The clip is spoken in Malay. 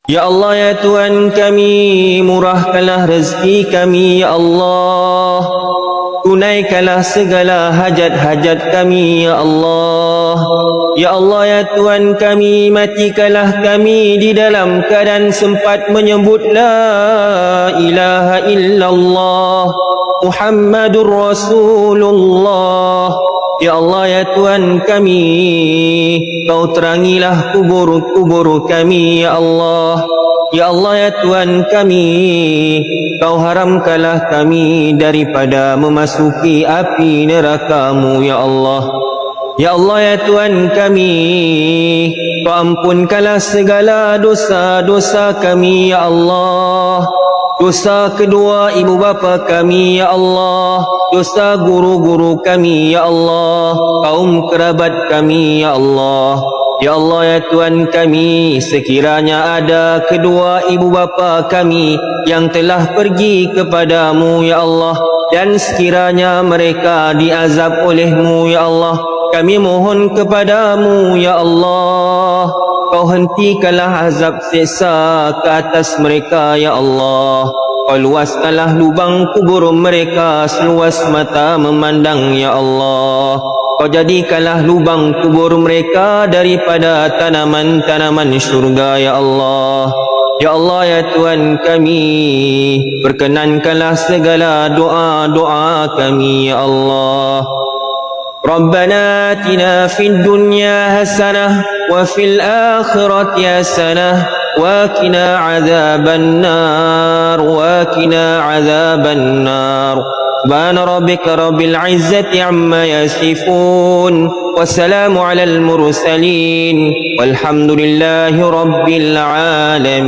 Ya Allah ya Tuhan kami, murahkanlah rezeki kami ya Allah. Tunaikanlah segala hajat-hajat kami ya Allah. Ya Allah ya Tuhan kami, matikanlah kami di dalam keadaan sempat menyebut la ilaha illallah Muhammadur Rasulullah. Ya Allah ya Tuhan kami, Kau terangilah kubur-kubur kami ya Allah. Ya Allah ya Tuhan kami, Kau haramkanlah kami daripada memasuki api neraka-Mu ya Allah. Ya Allah ya Tuhan kami, Kau ampunkanlah segala dosa-dosa kami ya Allah. Dosa kedua ibu bapa kami ya Allah, dosa guru-guru kami ya Allah, kaum kerabat kami ya Allah. Ya Allah ya Tuhan kami, sekiranya ada kedua ibu bapa kami yang telah pergi kepadamu ya Allah, dan sekiranya mereka diazab oleh-Mu ya Allah, kami mohon kepadamu ya Allah, Kau hentikanlah azab seksa ke atas mereka ya Allah. Kau luaskanlah lubang kubur mereka seluas mata memandang ya Allah. Kau jadikanlah lubang kubur mereka daripada tanaman-tanaman syurga ya Allah. Ya Allah ya Tuhan kami, perkenankanlah segala doa-doa kami ya Allah. ربنا آتنا في الدنيا حسنة وفي الآخرة حسنة وقنا عذاب النار سبحان ربك رب العزة عما يصفون والسلام على المرسلين والحمد لله رب العالمين.